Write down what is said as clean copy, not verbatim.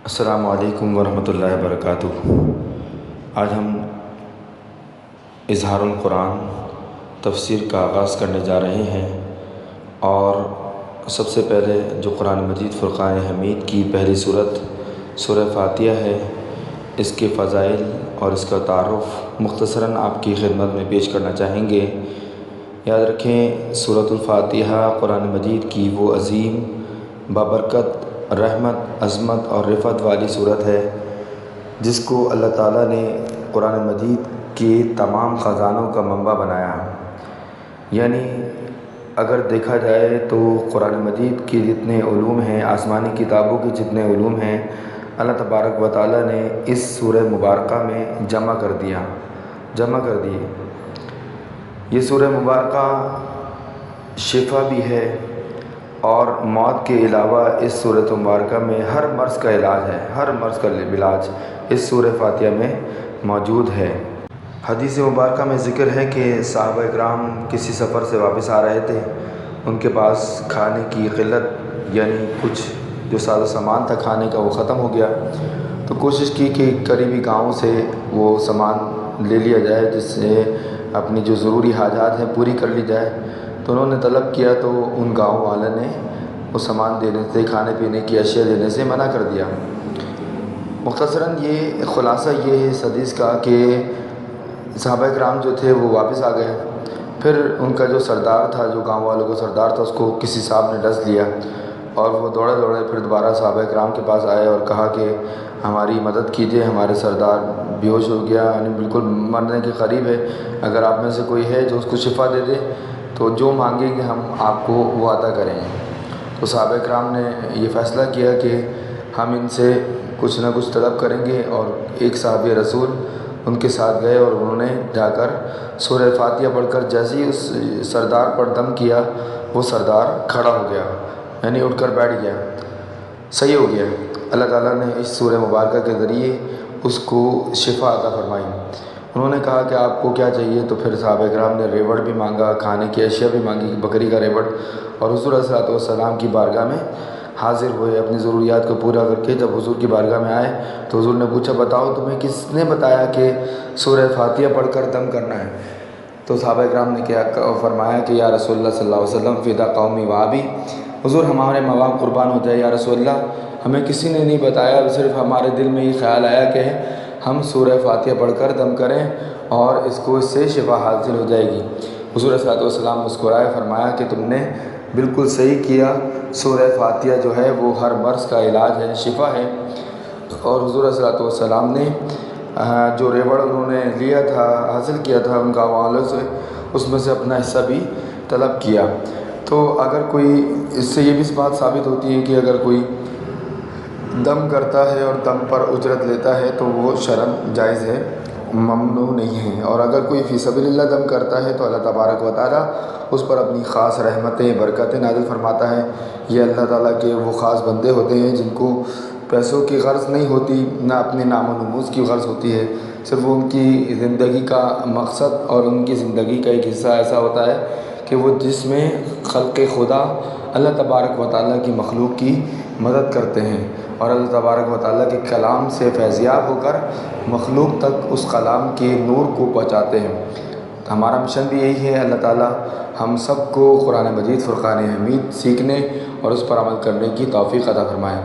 السلام علیکم ورحمۃ اللہ وبرکاتہ۔ آج ہم اظہار القرآن تفسیر کا آغاز کرنے جا رہے ہیں، اور سب سے پہلے جو قرآن مجید فرقان حمید کی پہلی سورہ فاتحہ ہے، اس کے فضائل اور اس کا تعارف مختصراً آپ کی خدمت میں پیش کرنا چاہیں گے۔ یاد رکھیں، سورۃ الفاتحہ قرآن مجید کی وہ عظیم، بابرکت، رحمت، عظمت اور رفعت والی صورت ہے جس کو اللہ تعالیٰ نے قرآن مجید کے تمام خزانوں کا منبع بنایا۔ یعنی اگر دیکھا جائے تو قرآن مجید کے جتنے علوم ہیں، آسمانی کتابوں کے جتنے علوم ہیں، اللہ تبارک و تعالیٰ نے اس سورہ مبارکہ میں جمع کر دیے۔ یہ سورہ مبارکہ شفا بھی ہے، اور موت کے علاوہ اس سورۃ مبارکہ میں ہر مرض کا علاج ہے، ہر مرض کا علاج اس سورہ فاتحہ میں موجود ہے۔ حدیث مبارکہ میں ذکر ہے کہ صحابہ کرام کسی سفر سے واپس آ رہے تھے، ان کے پاس کھانے کی قلت، یعنی کچھ جو ساز و سامان تھا کھانے کا وہ ختم ہو گیا، تو کوشش کی کہ قریبی گاؤں سے وہ سامان لے لیا جائے، جس سے اپنی جو ضروری حاجات ہیں پوری کر لی جائے۔ تو انہوں نے طلب کیا تو ان گاؤں والوں نے وہ سامان دینے سے، کھانے پینے کی اشیاء دینے سے منع کر دیا۔ مختصراً یہ خلاصہ یہ ہے اس حدیث کا کہ صحابہ کرام جو تھے وہ واپس آ گئے۔ پھر ان کا جو سردار تھا، جو گاؤں والوں کا سردار تھا، اس کو کسی صاحب نے ڈس لیا، اور وہ دوڑے پھر دوبارہ صحابہ کرام کے پاس آئے اور کہا کہ ہماری مدد کیجیے، ہمارے سردار بیہوش ہو گیا، یعنی بالکل مرنے کے قریب ہے، اگر آپ میں سے کوئی ہے جو اس کو شفا دے دے تو جو مانگیں گے ہم آپ کو وہ عطا کریں گے۔ تو صحابہ کرام نے یہ فیصلہ کیا کہ ہم ان سے کچھ نہ کچھ طلب کریں گے، اور ایک صحابی رسول ان کے ساتھ گئے، اور انہوں نے جا کر سورہ فاتحہ پڑھ کر جیسے ہی اس سردار پر دم کیا، وہ سردار کھڑا ہو گیا، یعنی اٹھ کر بیٹھ گیا، صحیح ہو گیا۔ اللہ تعالیٰ نے اس سورہ مبارکہ کے ذریعے اس کو شفا عطا فرمائی۔ انہوں نے کہا کہ آپ کو کیا چاہیے؟ تو پھر صحابہ کرام نے ریوڑ بھی مانگا، کھانے کی اشیاء بھی مانگی، بکری کا ریوڑ، اور حضور علیہ الصلوۃ والسلام کی بارگاہ میں حاضر ہوئے اپنی ضروریات کو پورا کر کے۔ جب حضور کی بارگاہ میں آئے تو حضور نے پوچھا، بتاؤ تمہیں کس نے بتایا کہ سورہ فاتحہ پڑھ کر دم کرنا ہے؟ تو صحابہ کرام نے کیا فرمایا کہ یا رسول اللہ صلی اللہ علیہ وسلم، فدا قومی و ابی، حضور ہمارے ماں باپ قربان ہو جائے یا رسول اللہ، ہمیں کسی نے نہیں بتایا، صرف ہمارے دل میں یہ خیال آیا کہ ہم سورہ فاتحہ پڑھ کر دم کریں اور اس سے شفا حاصل ہو جائے گی۔ حضور صلی اللہ علیہ وسلم مسکرائے، فرمایا کہ تم نے بالکل صحیح کیا، سورہ فاتحہ جو ہے وہ ہر مرض کا علاج ہے، شفا ہے۔ اور حضور صلی اللہ علیہ وسلم نے جو ریوڑ انہوں نے لیا تھا، حاصل کیا تھا ان گاؤں والوں سے، اس میں سے اپنا حصہ بھی طلب کیا۔ تو اگر کوئی، اس سے یہ بھی بات ثابت ہوتی ہے کہ اگر کوئی دم کرتا ہے اور دم پر اجرت لیتا ہے تو وہ شرعاً جائز ہے، ممنوع نہیں ہے۔ اور اگر کوئی فی سبیل اللہ دم کرتا ہے تو اللہ تبارک و تعالیٰ اس پر اپنی خاص رحمتیں، برکتیں نازل فرماتا ہے۔ یہ اللہ تعالیٰ کے وہ خاص بندے ہوتے ہیں جن کو پیسوں کی غرض نہیں ہوتی، نہ اپنے نام و نموز کی غرض ہوتی ہے، صرف ان کی زندگی کا مقصد اور ان کی زندگی کا ایک حصہ ایسا ہوتا ہے کہ وہ جس میں خلق خدا اللہ تبارک و تعالیٰ کی مخلوق کی مدد کرتے ہیں، اور اللہ تبارک و تعالیٰ کے کلام سے فیضیاب ہو کر مخلوق تک اس کلام کے نور کو پہنچاتے ہیں۔ ہمارا مشن بھی یہی ہے، اللہ تعالیٰ ہم سب کو قرآن مجید فرقان حمید سیکھنے اور اس پر عمل کرنے کی توفیق عطا فرمائے۔